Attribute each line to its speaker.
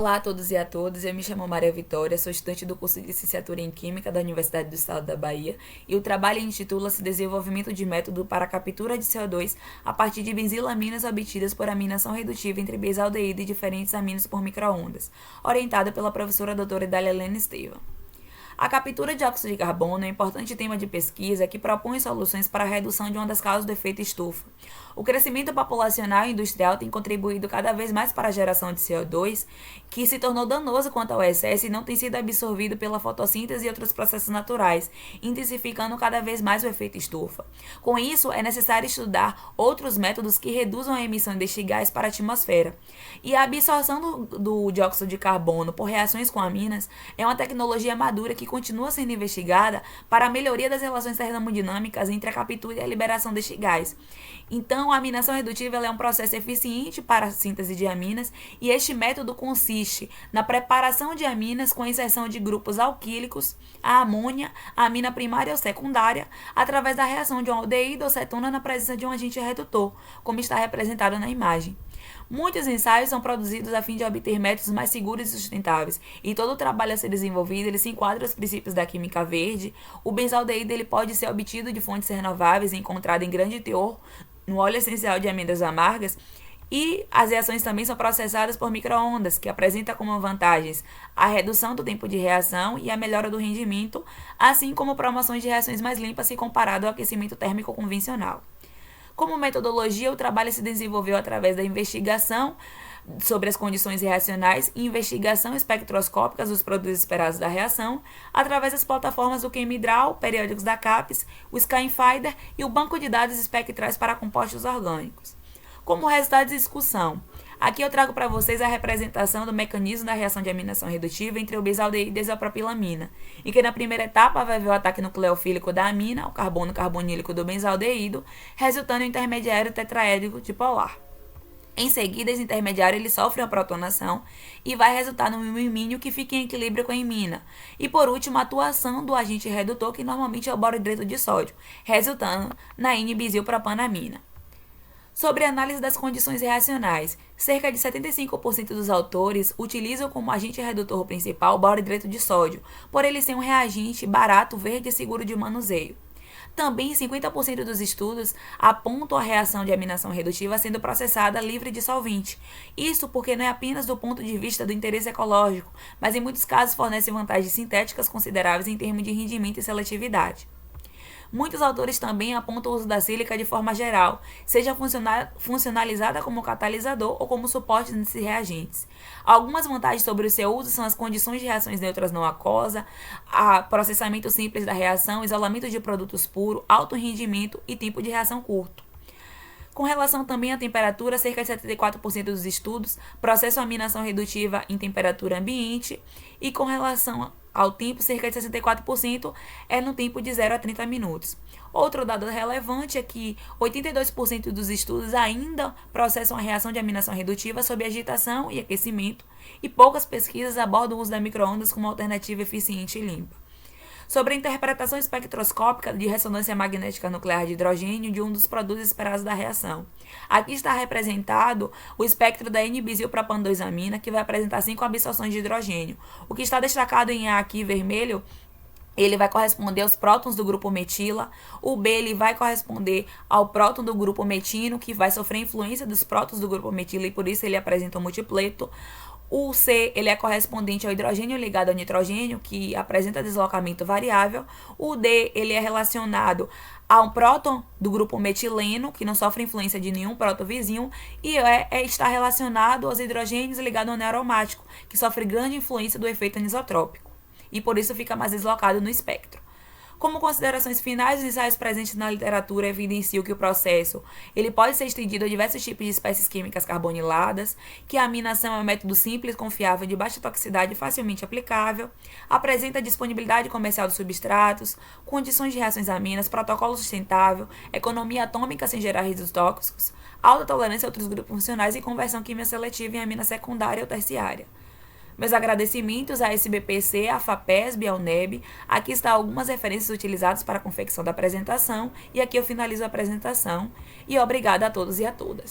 Speaker 1: Olá a todos e a todas, eu me chamo Maria Vitória, sou estudante do curso de Licenciatura em Química da Universidade do Estado da Bahia e o trabalho intitula-se Desenvolvimento de método para a captura de CO2 a partir de benzilaminas obtidas por aminação redutiva entre benzaldeído e diferentes aminos por microondas, orientado pela professora doutora Idália Helena Estevam. A captura de dióxido de carbono é um importante tema de pesquisa que propõe soluções para a redução de uma das causas do efeito estufa. O crescimento populacional e industrial tem contribuído cada vez mais para a geração de CO2, que se tornou danoso quanto ao excesso e não tem sido absorvido pela fotossíntese e outros processos naturais, intensificando cada vez mais o efeito estufa. Com isso, é necessário estudar outros métodos que reduzam a emissão deste gás para a atmosfera. E a absorção do dióxido de carbono por reações com aminas é uma tecnologia madura que continua sendo investigada para a melhoria das relações termodinâmicas entre a captura e a liberação deste gás. Então, a aminação redutiva é um processo eficiente para a síntese de aminas e este método consiste na preparação de aminas com inserção de grupos alquílicos, a amônia, a amina primária ou secundária, através da reação de um aldeído ou cetona na presença de um agente redutor, como está representado na imagem. Muitos ensaios são produzidos a fim de obter métodos mais seguros e sustentáveis, e todo o trabalho a ser desenvolvido ele se enquadra aos princípios da química verde. O benzaldeído ele pode ser obtido de fontes renováveis, encontrado em grande teor no óleo essencial de amêndoas amargas, e as reações também são processadas por microondas, que apresenta como vantagens a redução do tempo de reação e a melhora do rendimento, assim como promoções de reações mais limpas se comparado ao aquecimento térmico convencional. Como metodologia, o trabalho se desenvolveu através da investigação sobre as condições reacionais e investigação espectroscópica dos produtos esperados da reação, através das plataformas do ChemIdral, periódicos da CAPES, o SkyFinder e o banco de dados espectrais para compostos orgânicos. Como resultado de discussão, aqui eu trago para vocês a representação do mecanismo da reação de aminação redutiva entre o benzaldeído e a isopropilamina, em que na primeira etapa vai haver o ataque nucleofílico da amina, o carbono carbonílico do benzaldeído, resultando em um intermediário tetraédrico dipolar. Em seguida, esse intermediário ele sofre uma protonação e vai resultar no imínio que fica em equilíbrio com a imina. E por último, a atuação do agente redutor, que normalmente é o borohidreto de sódio, resultando na N-benzilpropanamina. Sobre a análise das condições reacionais, cerca de 75% dos autores utilizam como agente redutor principal o borohidreto de sódio, por ele ser um reagente barato, verde e seguro de manuseio. Também 50% dos estudos apontam a reação de aminação redutiva sendo processada livre de solvente. Isso porque não é apenas do ponto de vista do interesse ecológico, mas em muitos casos fornece vantagens sintéticas consideráveis em termos de rendimento e seletividade. Muitos autores também apontam o uso da sílica de forma geral, seja funcionalizada como catalisador ou como suporte nesses reagentes. Algumas vantagens sobre o seu uso são as condições de reações neutras não aquosa, processamento simples da reação, isolamento de produtos puros, alto rendimento e tempo de reação curto. Com relação também à temperatura, cerca de 74% dos estudos processam a aminação redutiva em temperatura ambiente e com relação ao tempo, cerca de 64% é no tempo de 0 a 30 minutos. Outro dado relevante é que 82% dos estudos ainda processam a reação de aminação redutiva sob agitação e aquecimento, e poucas pesquisas abordam o uso da microondas como alternativa eficiente e limpa. Sobre a interpretação espectroscópica de ressonância magnética nuclear de hidrogênio de um dos produtos esperados da reação. Aqui está representado o espectro da N-benzilpropan-2-amina, que vai apresentar 5 absorções de hidrogênio. O que está destacado em A aqui vermelho, ele vai corresponder aos prótons do grupo metila. O B ele vai corresponder ao próton do grupo metino, que vai sofrer influência dos prótons do grupo metila e por isso ele apresenta um multipleto. O C ele é correspondente ao hidrogênio ligado ao nitrogênio, que apresenta deslocamento variável. O D ele é relacionado a um próton do grupo metileno, que não sofre influência de nenhum próton vizinho. E está relacionado aos hidrogênios ligados ao anel aromático, que sofre grande influência do efeito anisotrópico. E por isso fica mais deslocado no espectro. Como considerações finais, os ensaios presentes na literatura evidenciam que o processo ele pode ser estendido a diversos tipos de espécies químicas carboniladas, que a aminação é um método simples, confiável, de baixa toxicidade e facilmente aplicável, apresenta disponibilidade comercial dos substratos, condições de reações aminas, protocolo sustentável, economia atômica sem gerar resíduos tóxicos, alta tolerância a outros grupos funcionais e conversão quimio-seletiva em amina secundária ou terciária. Meus agradecimentos à SBPC, à FAPESB e ao NEB. Aqui estão algumas referências utilizadas para a confecção da apresentação e aqui eu finalizo a apresentação. E obrigada a todos e a todas.